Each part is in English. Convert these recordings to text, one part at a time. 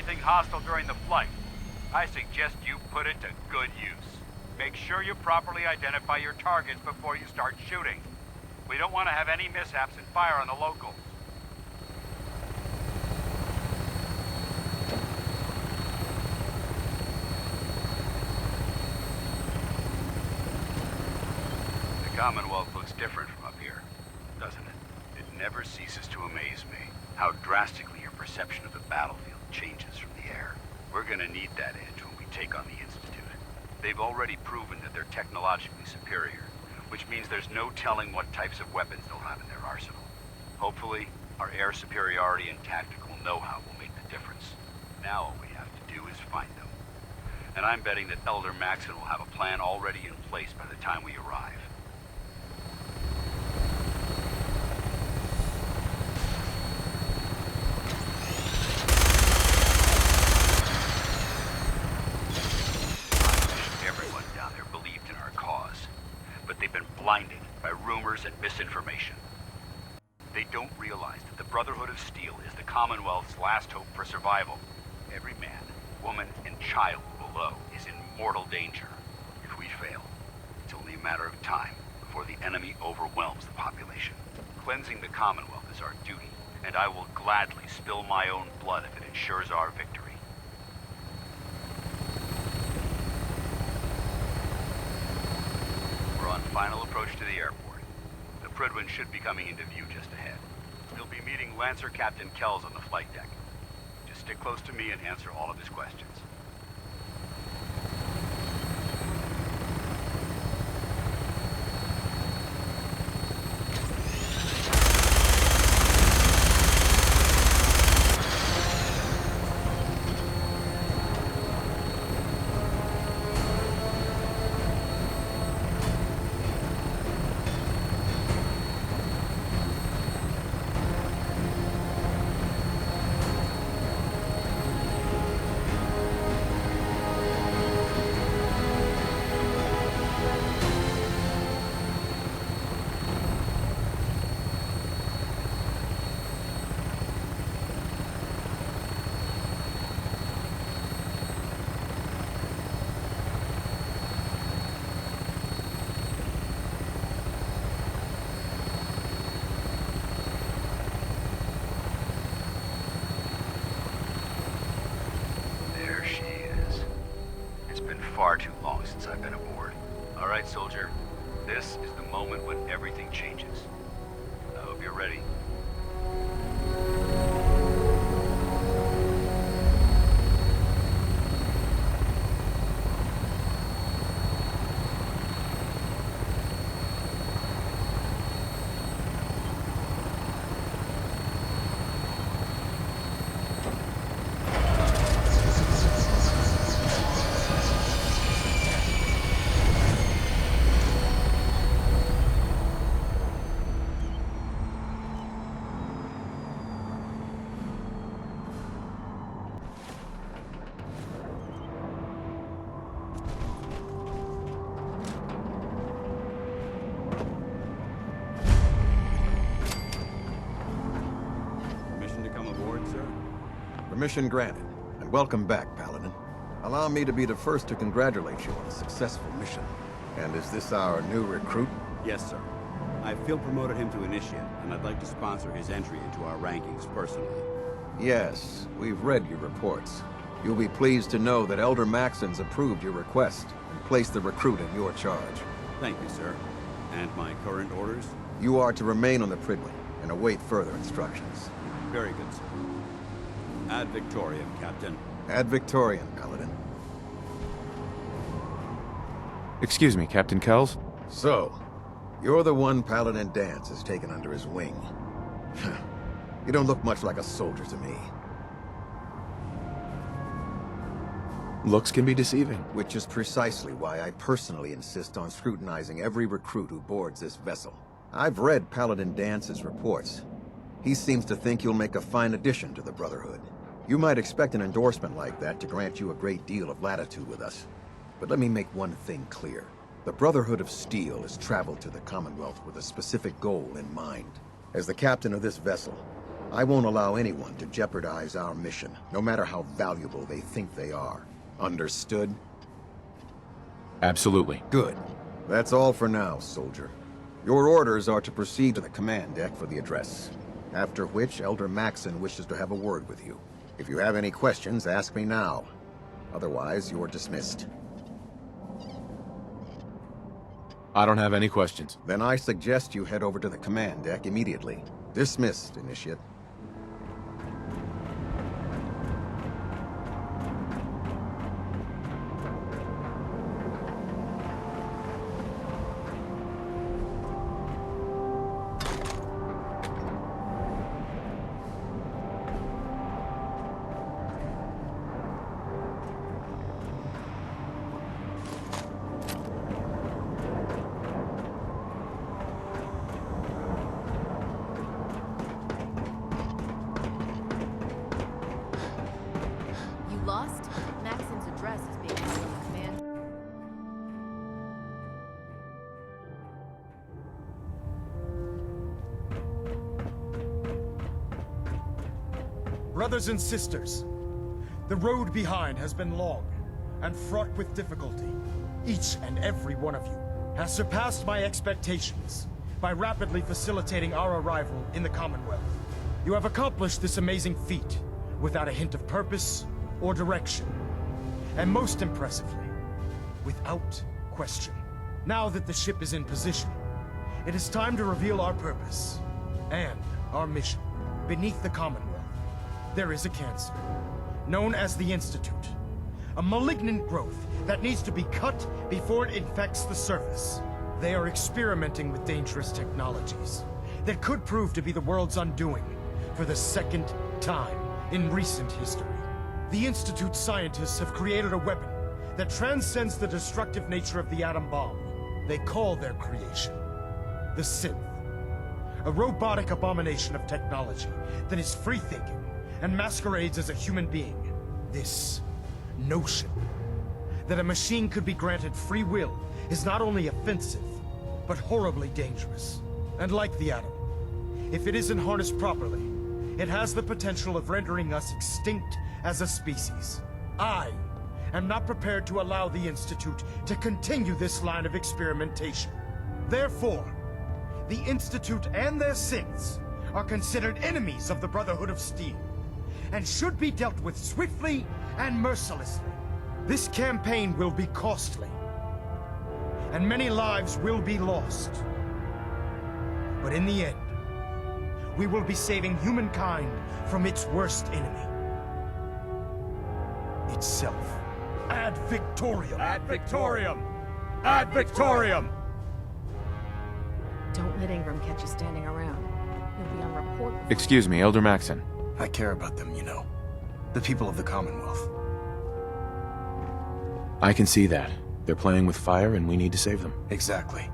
anything hostile during the flight. I suggest you put it to good use. Make sure you properly identify your targets before you start shooting. We don't want to have any mishaps and fire on the locals. The Commonwealth looks different from up here, doesn't it? It never ceases to amaze me how drastically your perception of the battlefield changes from the air. We're gonna need that edge when we take on the Institute. They've already proven that they're technologically superior, which means there's no telling what types of weapons they'll have in their arsenal. Hopefully, our air superiority and tactical know-how will make the difference. Now all we have to do is find them. And I'm betting that Elder Maxon will have a plan already in place by the time we arrive. Blinded by rumors and misinformation. They don't realize that the Brotherhood of Steel is the Commonwealth's last hope for survival. Every man, woman, and child below is in mortal danger. If we fail, it's only a matter of time before the enemy overwhelms the population. Cleansing the Commonwealth is our duty, and I will gladly spill my own blood if it ensures our victory. On final approach to the airport. The Prydwen should be coming into view just ahead. We'll be meeting Lancer Captain Kells on the flight deck. Just stick close to me and answer all of his questions. Far too long since I've been aboard. All right, soldier. This is the moment when everything changes. I hope you're ready. Permission granted, and welcome back, Paladin. Allow me to be the first to congratulate you on a successful mission. And is this our new recruit? Yes, sir. I feel promoted him to initiate, and I'd like to sponsor his entry into our rankings personally. Yes, we've read your reports. You'll be pleased to know that Elder Maxon's approved your request and placed the recruit in your charge. Thank you, sir. And my current orders? You are to remain on the Prydwen and await further instructions. Very good, sir. Ad Victoriam, Captain. Ad Victoriam, Paladin. Excuse me, Captain Kells? So, you're the one Paladin Danse has taken under his wing. You don't look much like a soldier to me. Looks can be deceiving. Which is precisely why I personally insist on scrutinizing every recruit who boards this vessel. I've read Paladin Dance's reports. He seems to think you'll make a fine addition to the Brotherhood. You might expect an endorsement like that to grant you a great deal of latitude with us. But let me make one thing clear. The Brotherhood of Steel has traveled to the Commonwealth with a specific goal in mind. As the captain of this vessel, I won't allow anyone to jeopardize our mission, no matter how valuable they think they are. Understood? Absolutely. Good. That's all for now, soldier. Your orders are to proceed to the command deck for the address. After which, Elder Maxon wishes to have a word with you. If you have any questions, ask me now. Otherwise, you're dismissed. I don't have any questions. Then I suggest you head over to the command deck immediately. Dismissed, Initiate. Lost? Maxon's address is being held in the command. Brothers and sisters, the road behind has been long and fraught with difficulty. Each and every one of you has surpassed my expectations by rapidly facilitating our arrival in the Commonwealth. You have accomplished this amazing feat without a hint of purpose or direction, and most impressively, without question. Now that the ship is in position, it is time to reveal our purpose and our mission. Beneath the Commonwealth, there is a cancer, known as the Institute, a malignant growth that needs to be cut before it infects the surface. They are experimenting with dangerous technologies that could prove to be the world's undoing for the second time in recent history. The Institute's scientists have created a weapon that transcends the destructive nature of the atom bomb. They call their creation the Synth, a robotic abomination of technology that is free-thinking and masquerades as a human being. This notion that a machine could be granted free will is not only offensive, but horribly dangerous. And like the atom, if it isn't harnessed properly, it has the potential of rendering us extinct as a species. I am not prepared to allow the Institute to continue this line of experimentation. Therefore, the Institute and their synths are considered enemies of the Brotherhood of Steel, and should be dealt with swiftly and mercilessly. This campaign will be costly, and many lives will be lost. But in the end, we will be saving humankind from its worst enemy. Itself. Ad Victoriam! Ad Victoriam! Ad Victoriam! Don't let Ingram catch you standing around. You'll be on report. Excuse me, Elder Maxon. I care about them, you know. The people of the Commonwealth. I can see that. They're playing with fire and we need to save them. Exactly.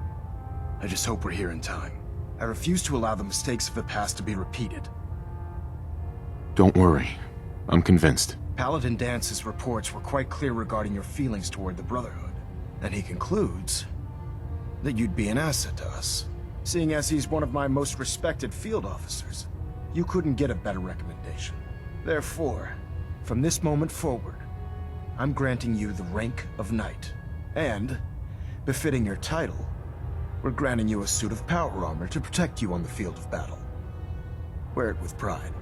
I just hope we're here in time. I refuse to allow the mistakes of the past to be repeated. Don't worry. I'm convinced. Paladin Dance's reports were quite clear regarding your feelings toward the Brotherhood. And he concludes that you'd be an asset to us. Seeing as he's one of my most respected field officers, you couldn't get a better recommendation. Therefore, from this moment forward, I'm granting you the rank of Knight. And, befitting your title, we're granting you a suit of power armor to protect you on the field of battle. Wear it with pride.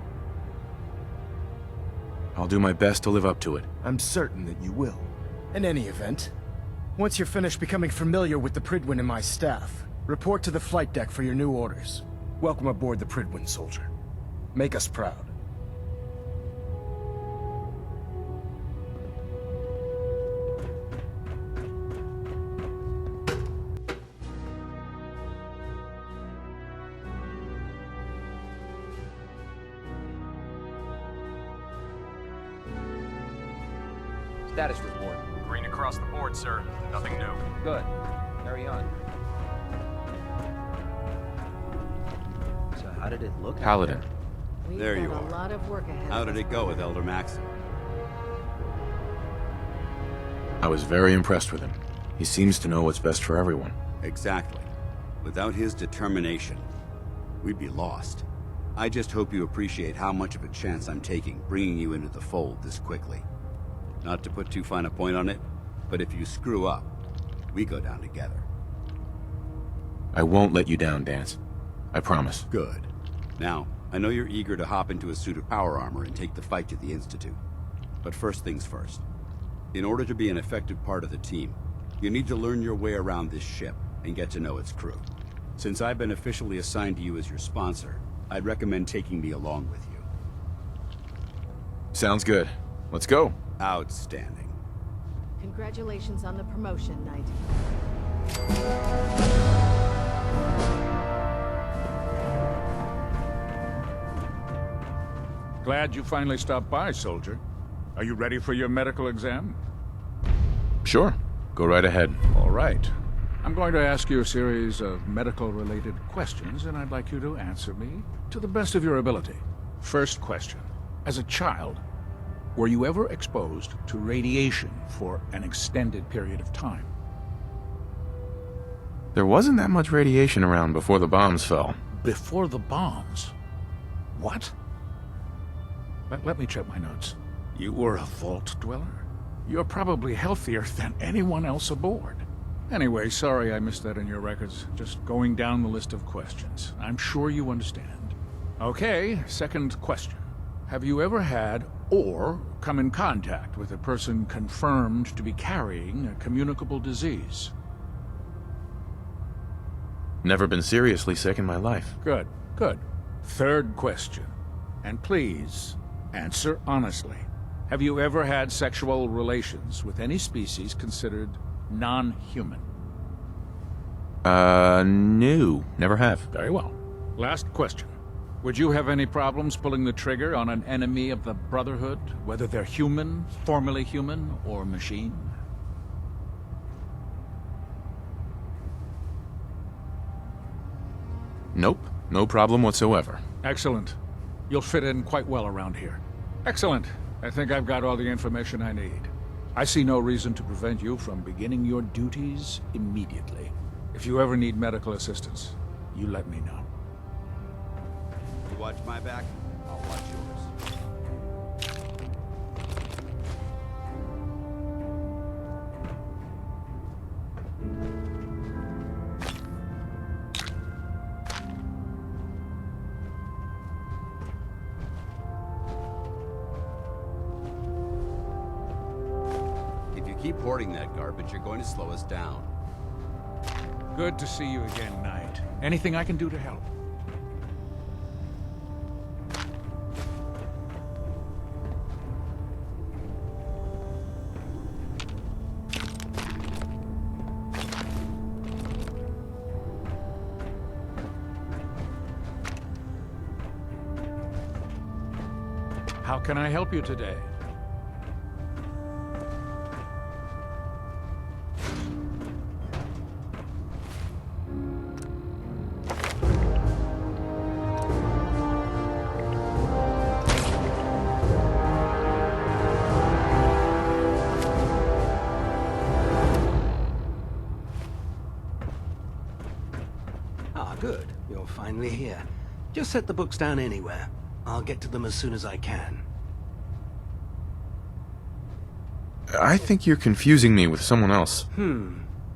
I'll do my best to live up to it. I'm certain that you will. In any event, once you're finished becoming familiar with the Pridwin and my staff, report to the flight deck for your new orders. Welcome aboard the Pridwin, soldier. Make us proud. Status report. Green across the board, sir. Nothing new. Good. Carry on. So how did it look? Paladin. We've There got you a are. lot of work ahead. How of did us. it go with Elder Maxon? I was very impressed with him. He seems to know what's best for everyone. Exactly. Without his determination, we'd be lost. I just hope you appreciate how much of a chance I'm taking bringing you into the fold this quickly. Not to put too fine a point on it, but if you screw up, we go down together. I won't let you down, Dance. I promise. Good. Now, I know you're eager to hop into a suit of power armor and take the fight to the Institute. But first things first. In order to be an effective part of the team, you need to learn your way around this ship and get to know its crew. Since I've been officially assigned to you as your sponsor, I'd recommend taking me along with you. Sounds good. Let's go. Outstanding. Congratulations on the promotion, Knight. Glad you finally stopped by, soldier. Are you ready for your medical exam? Sure. Go right ahead. All right. I'm going to ask you a series of medical-related questions, and I'd like you to answer me to the best of your ability. First question. As a child, were you ever exposed to radiation for an extended period of time? There wasn't that much radiation around before the bombs fell. Before the bombs? What? Let me check my notes. You were a vault dweller? You're probably healthier than anyone else aboard. Anyway, sorry I missed that in your records. Just going down the list of questions. I'm sure you understand. Okay, second question. Have you ever had or come in contact with a person confirmed to be carrying a communicable disease? Never been seriously sick in my life. Good, good. Third question. And please, answer honestly. Have you ever had sexual relations with any species considered non-human? No. Never have. Very well. Last question. Would you have any problems pulling the trigger on an enemy of the Brotherhood, whether they're human, formerly human, or machine? Nope. No problem whatsoever. Excellent. You'll fit in quite well around here. Excellent. I think I've got all the information I need. I see no reason to prevent you from beginning your duties immediately. If you ever need medical assistance, you let me know. You watch my back, I'll watch yours. If you keep hoarding that garbage, you're going to slow us down. Good to see you again, Knight. Anything I can do to help? How can I help you today? Ah, good. You're finally here. Just set the books down anywhere. I'll get to them as soon as I can. I think you're confusing me with someone else.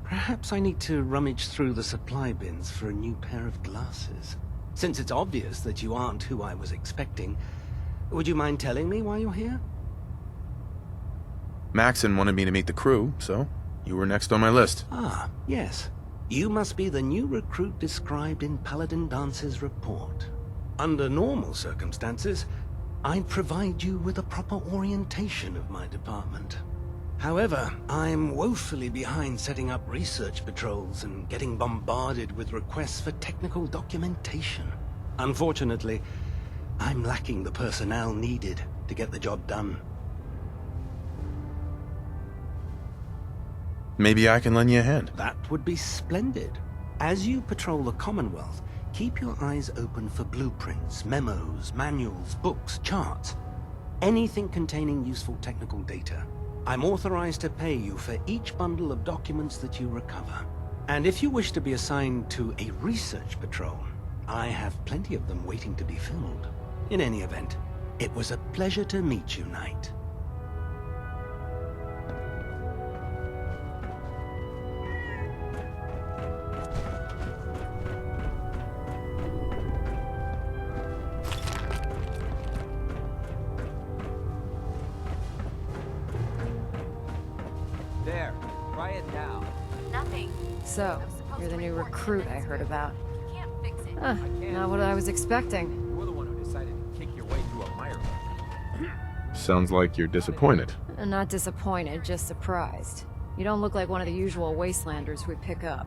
Perhaps I need to rummage through the supply bins for a new pair of glasses. Since it's obvious that you aren't who I was expecting, would you mind telling me why you're here? Maxon wanted me to meet the crew, so you were next on my list. Ah, yes. You must be the new recruit described in Paladin Dance's report. Under normal circumstances, I'd provide you with a proper orientation of my department. However, I'm woefully behind setting up research patrols and getting bombarded with requests for technical documentation. Unfortunately, I'm lacking the personnel needed to get the job done. Maybe I can lend you a hand. That would be splendid. As you patrol the Commonwealth, keep your eyes open for blueprints, memos, manuals, books, charts. Anything containing useful technical data. I'm authorized to pay you for each bundle of documents that you recover. And if you wish to be assigned to a research patrol, I have plenty of them waiting to be filled. In any event, it was a pleasure to meet you, Knight. There. Try it now. Nothing. So, you're the new recruit I heard about. Can't fix it. Huh, not what I was expecting. You're the one who decided to kick your way through a mire hole. Sounds like you're disappointed. Not disappointed, just surprised. You don't look like one of the usual wastelanders we pick up.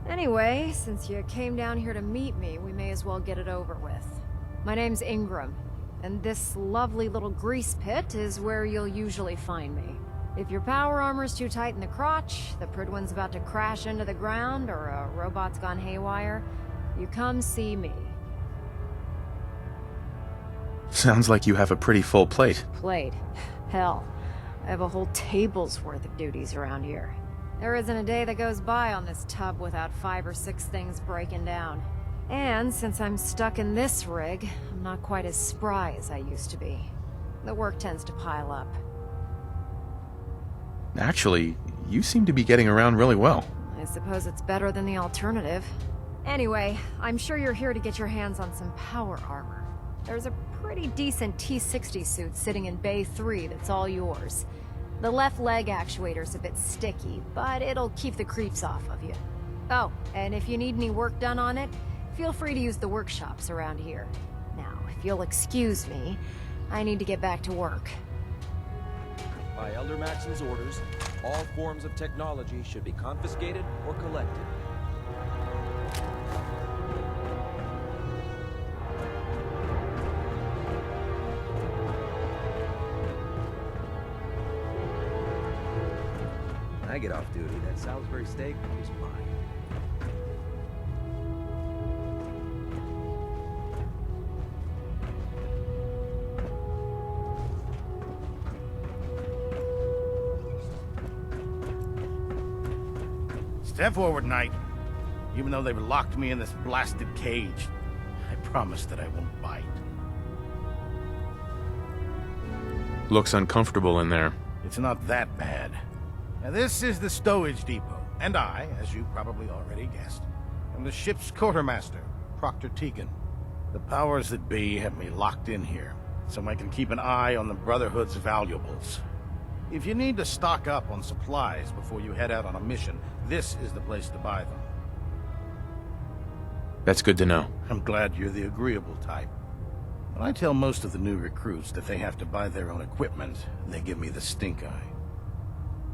Anyway, since you came down here to meet me, we may as well get it over with. My name's Ingram, and this lovely little grease pit is where you'll usually find me. If your power armor's too tight in the crotch, the Pridwin's about to crash into the ground, or a robot's gone haywire, you come see me. Sounds like you have a pretty full plate. Plate. Hell, I have a whole table's worth of duties around here. There isn't a day that goes by on this tub without 5 or 6 things breaking down. And since I'm stuck in this rig, I'm not quite as spry as I used to be. The work tends to pile up. Actually, you seem to be getting around really well. I suppose it's better than the alternative. Anyway, I'm sure you're here to get your hands on some power armor. There's a pretty decent T-60 suit sitting in Bay 3 that's all yours. The left leg actuator's a bit sticky, but it'll keep the creeps off of you. Oh, and if you need any work done on it, feel free to use the workshops around here. Now, if you'll excuse me, I need to get back to work. By Elder Maxon's orders, all forms of technology should be confiscated or collected. When I get off duty, that Salisbury steak is mine. Step forward, Knight. Even though they've locked me in this blasted cage, I promise that I won't bite. Looks uncomfortable in there. It's not that bad. Now, this is the stowage depot, and I, as you probably already guessed, am the ship's quartermaster, Proctor Tegan. The powers that be have me locked in here, so I can keep an eye on the Brotherhood's valuables. If you need to stock up on supplies before you head out on a mission, this is the place to buy them. That's good to know. I'm glad you're the agreeable type. When I tell most of the new recruits that they have to buy their own equipment, they give me the stink eye.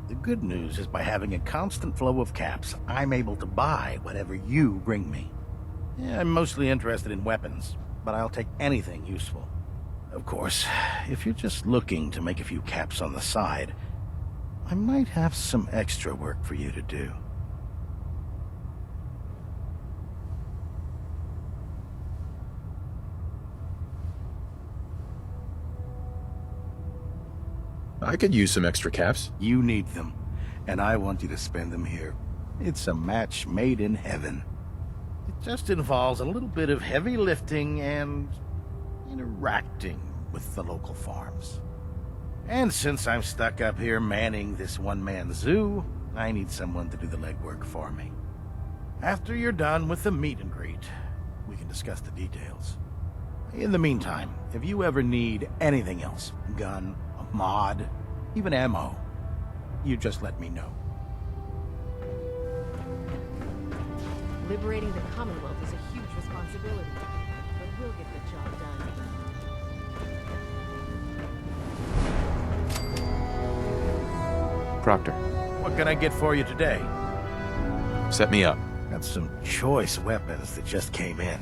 The good news is by having a constant flow of caps, I'm able to buy whatever you bring me. Yeah, I'm mostly interested in weapons, but I'll take anything useful. Of course, if you're just looking to make a few caps on the side, I might have some extra work for you to do. I could use some extra caps. You need them, and I want you to spend them here. It's a match made in heaven. It just involves a little bit of heavy lifting and interacting with the local farms. And since I'm stuck up here manning this one-man zoo, I need someone to do the legwork for me. After you're done with the meet and greet, we can discuss the details. In the meantime, if you ever need anything else, gun, a mod, even ammo, you just let me know. Liberating the Commonwealth is a huge responsibility, but we'll get the job done. Proctor, What can I get for you today? set me up. Got some choice weapons that just came in.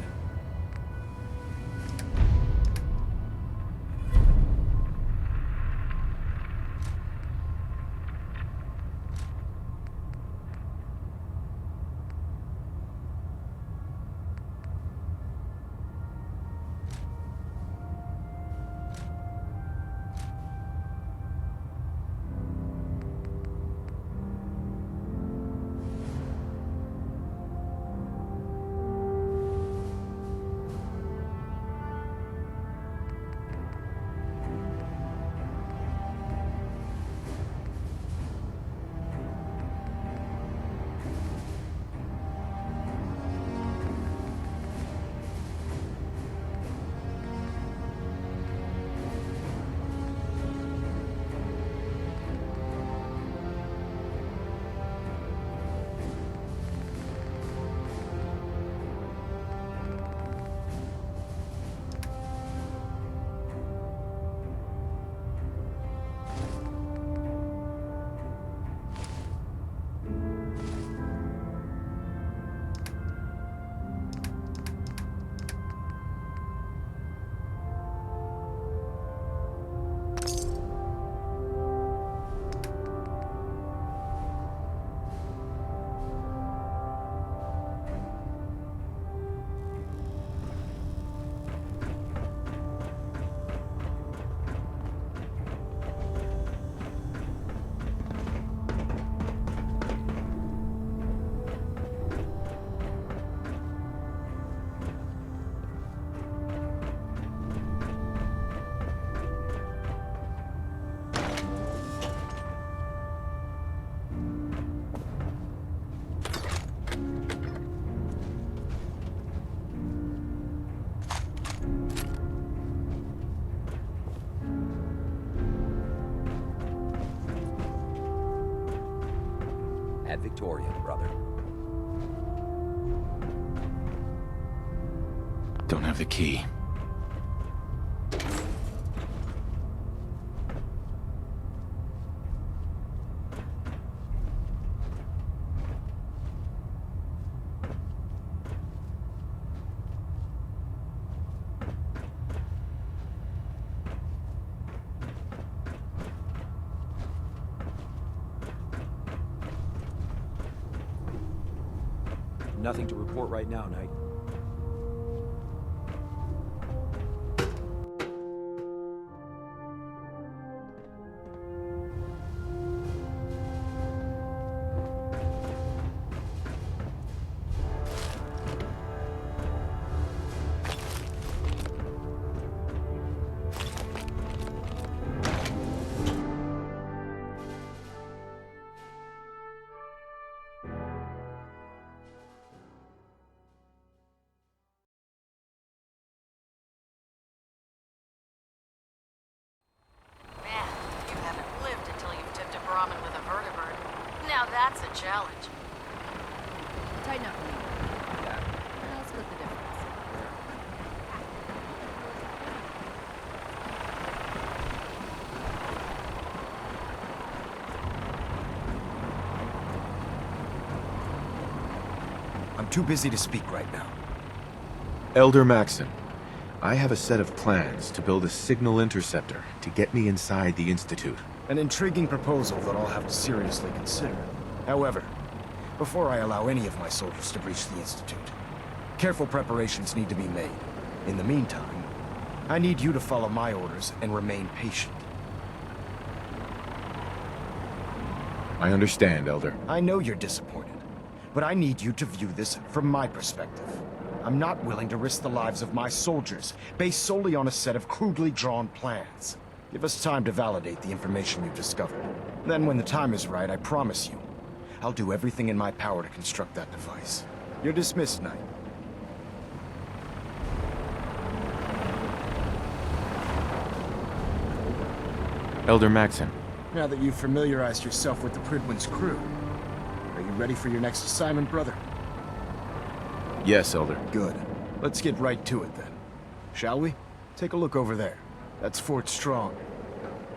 at Victoria, brother. Don't have the key. Nothing to report right now, Knight. Man, you haven't lived until you've tipped a Brahmin with a vertibird. Now that's a challenge. Tighten up. I'll split the difference. I'm too busy to speak right now. Elder Maxon, I have a set of plans to build a signal interceptor to get me inside the Institute. An intriguing proposal that I'll have to seriously consider. However, before I allow any of my soldiers to breach the Institute, careful preparations need to be made. In the meantime, I need you to follow my orders and remain patient. I understand, Elder. I know you're disappointed, but I need you to view this from my perspective. I'm not willing to risk the lives of my soldiers based solely on a set of crudely drawn plans. Give us time to validate the information you've discovered. Then when the time is right, I promise you, I'll do everything in my power to construct that device. You're dismissed, Knight. Elder Maxon, Now that you've familiarized yourself with the Pridwin's crew, are you ready for your next assignment, brother? yes, Elder. Good. Let's get right to it then. Shall we? Take a look over there. That's Fort Strong.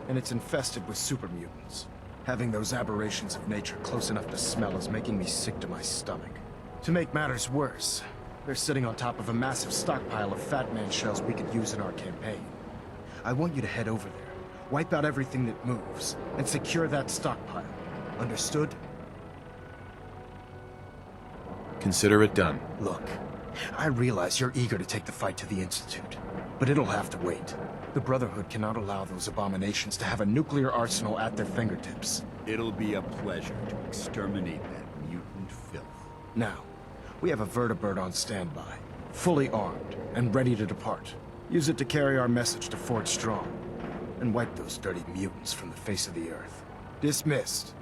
And it's infested with super mutants. Having those aberrations of nature close enough to smell is making me sick to my stomach. To make matters worse, they're sitting on top of a massive stockpile of Fat Man shells we could use in our campaign. I want you to head over there, wipe out everything that moves, and secure that stockpile. Understood? Consider it done. Look, I realize you're eager to take the fight to the Institute, but it'll have to wait. The Brotherhood cannot allow those abominations to have a nuclear arsenal at their fingertips. It'll be a pleasure to exterminate that mutant filth. Now, we have a vertibird on standby, fully armed and ready to depart. Use it to carry our message to Fort Strong, and wipe those dirty mutants from the face of the earth. Dismissed.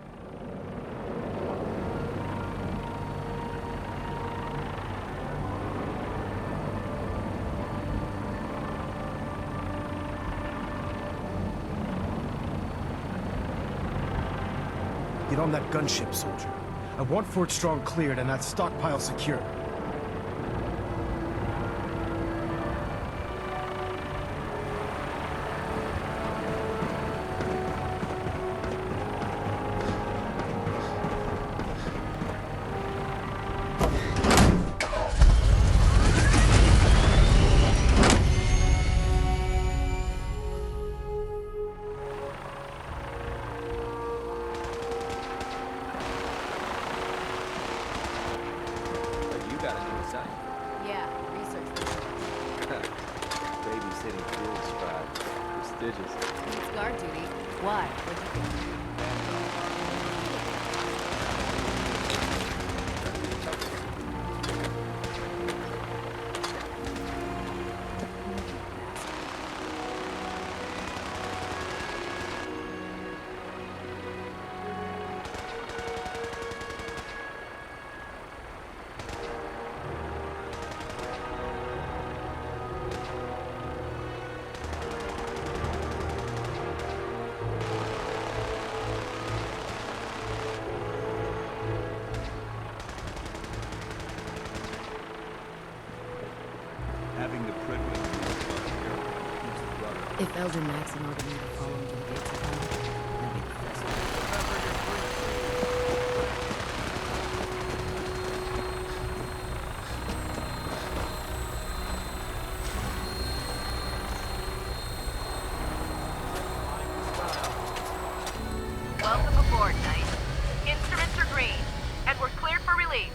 Get on that gunship, soldier. I want Fort Strong cleared and that stockpile secure. Yeah, research. Babysitting field spot. Prestigious. It's guard duty. Why? What'd you do? If Elder Maxon ordered me to follow him to the gates of hell, I'd be Bethesda. Welcome aboard, Knight. Instruments are green, and we're cleared for release.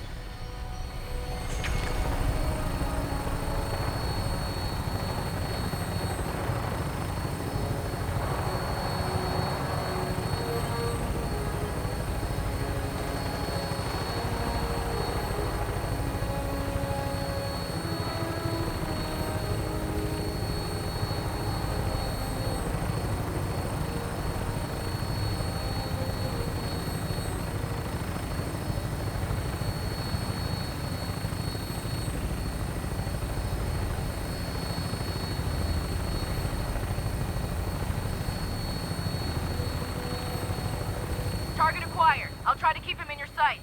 Target acquired. I'll try to keep him in your sight.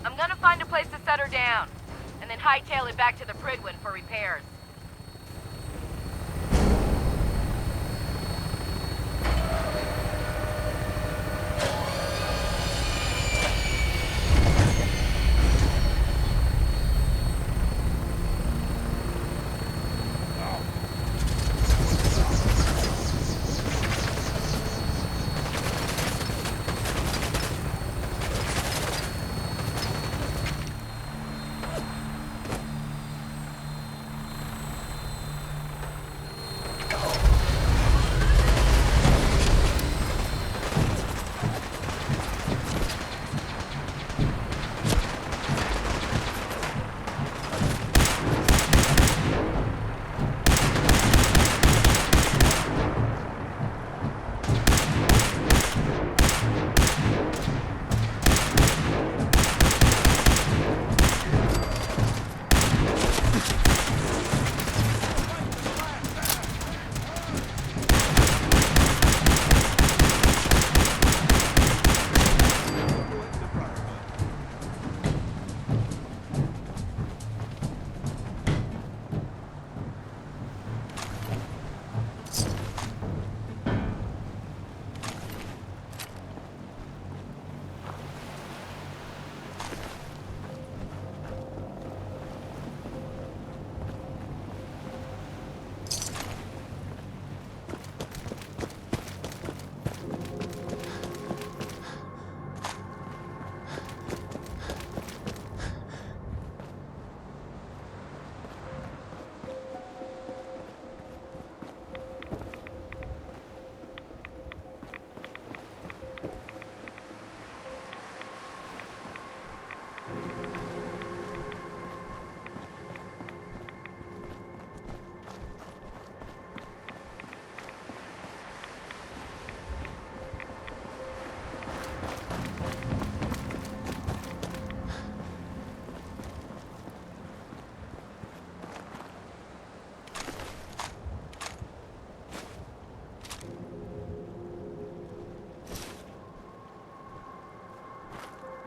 I'm gonna find a place to set her down, and then hightail it back to the Prydwen for repairs.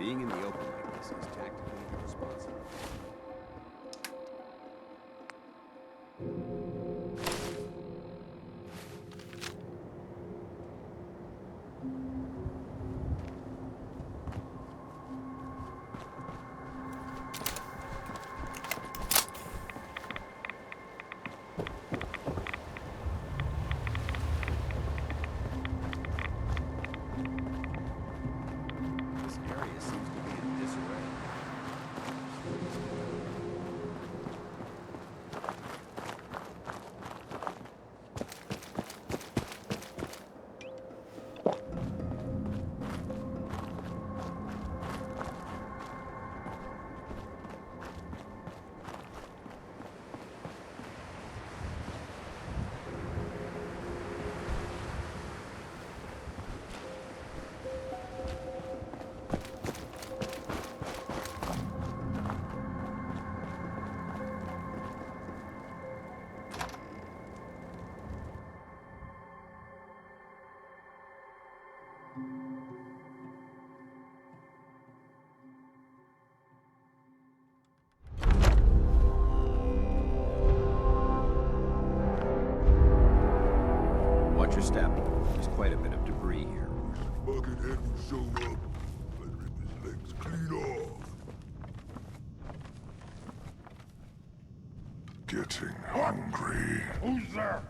Being in the open like this is tactically irresponsible. This area seems to be in disarray. Watch your step. There's quite a bit of debris here. Buckethead who showed up. Better rip his legs clean off. Getting hungry. Who's there?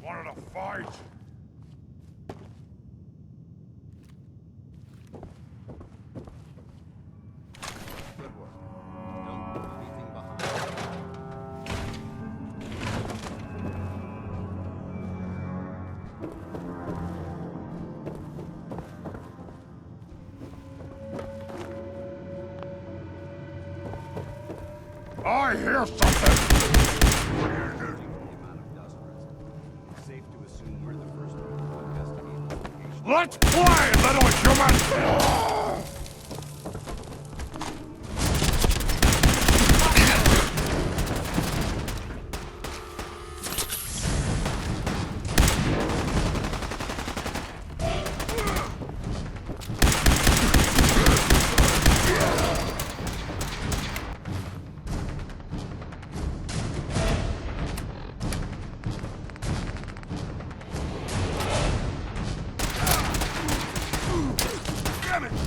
Wanted to fight. Good work. Don't leave anything behind. I hear something! Safe to assume we're the first people to investigate the location. Let's play, little human! Damn it!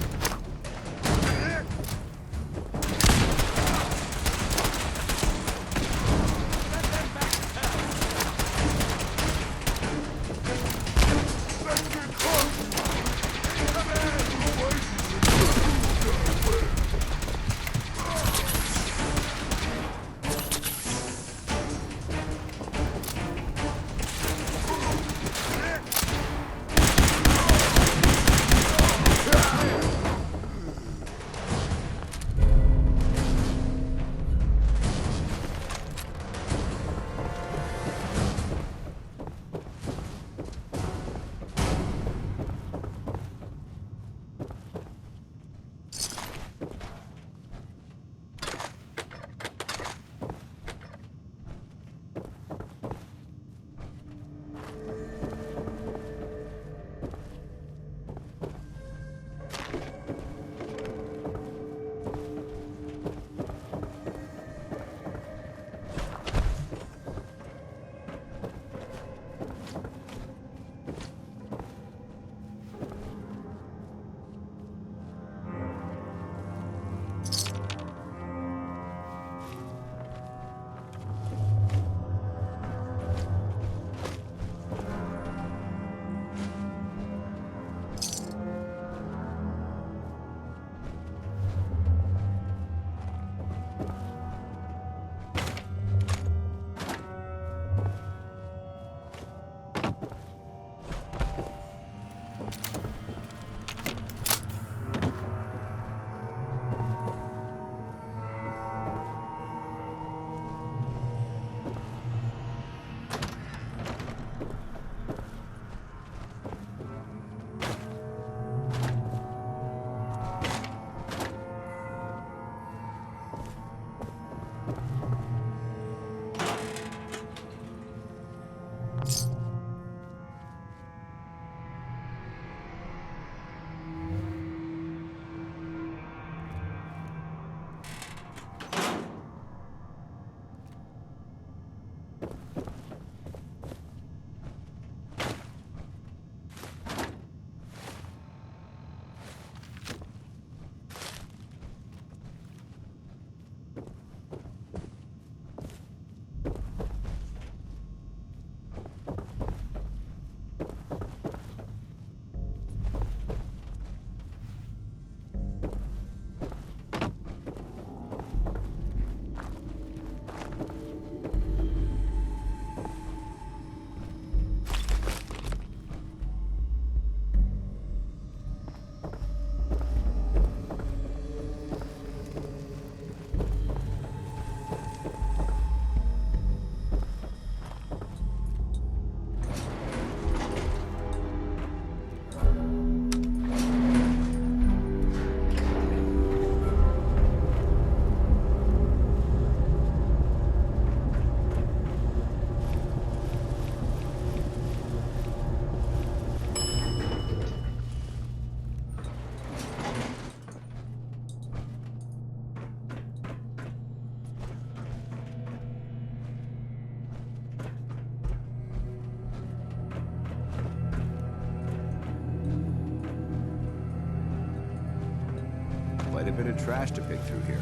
Quite a bit of trash to pick through here.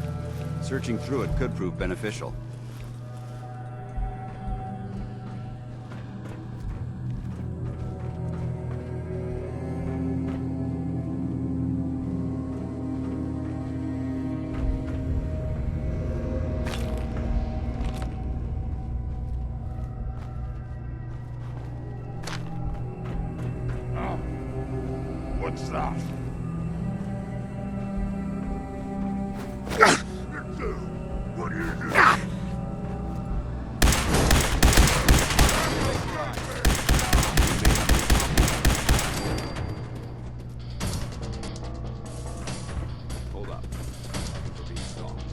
Searching through it could prove beneficial. What's that? What do you do? Hold up. We're being stalked.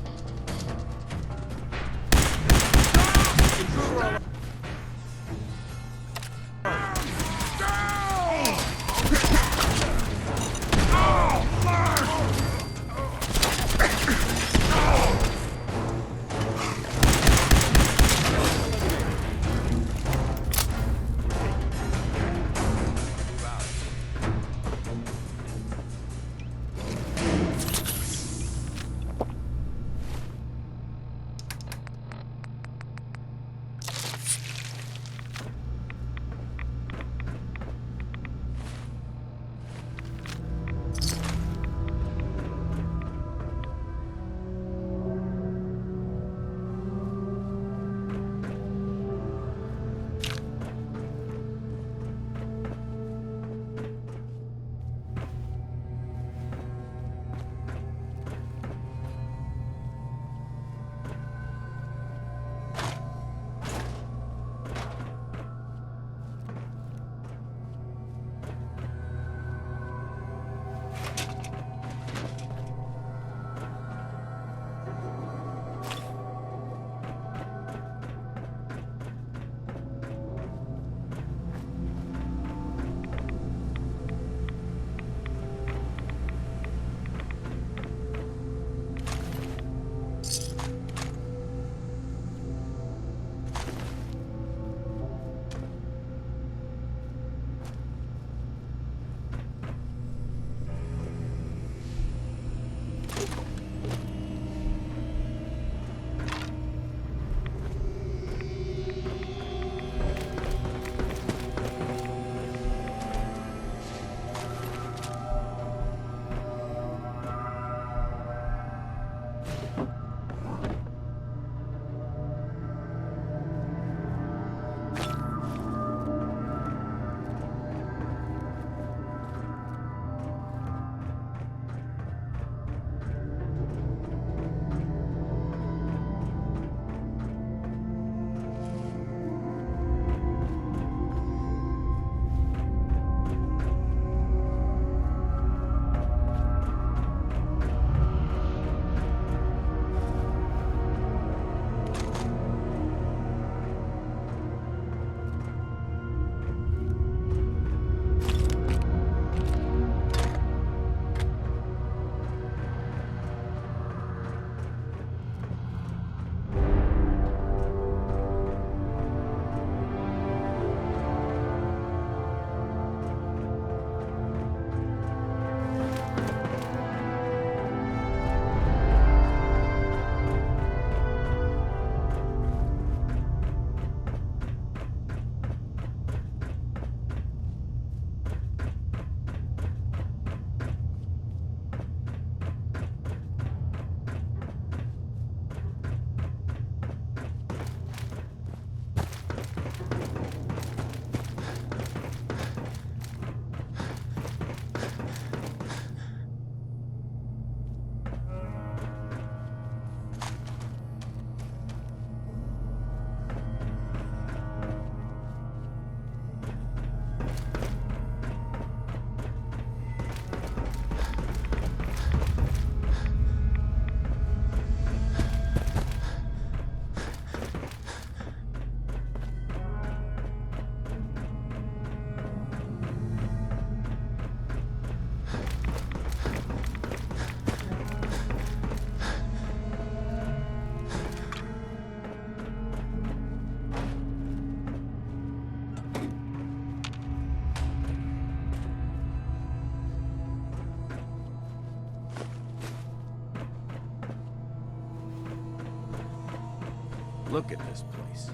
Look at this place.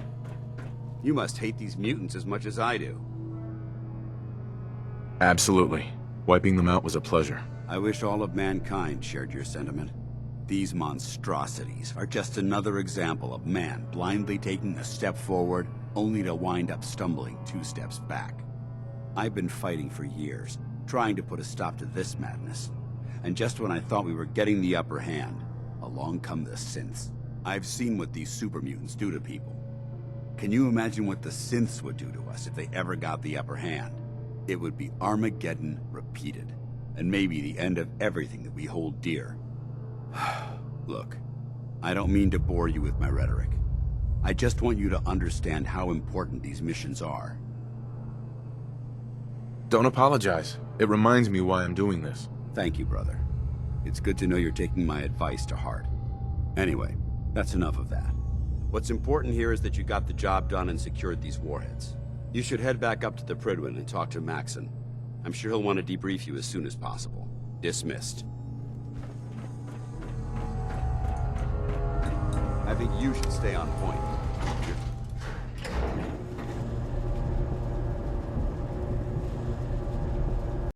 You must hate these mutants as much as I do. Absolutely. Wiping them out was a pleasure. I wish all of mankind shared your sentiment. These monstrosities are just another example of man blindly taking a step forward, only to wind up stumbling 2 steps back. I've been fighting for years, trying to put a stop to this madness. And just when I thought we were getting the upper hand, along come the synths. I've seen what these super mutants do to people. Can you imagine what the synths would do to us if they ever got the upper hand? It would be Armageddon repeated, and maybe the end of everything that we hold dear. Look, I don't mean to bore you with my rhetoric. I just want you to understand how important these missions are. Don't apologize. It reminds me why I'm doing this. Thank you, brother. It's good to know you're taking my advice to heart. Anyway, that's enough of that. What's important here is that you got the job done and secured these warheads. You should head back up to the Prydwen and talk to Maxon. I'm sure he'll want to debrief you as soon as possible. Dismissed. I think you should stay on point.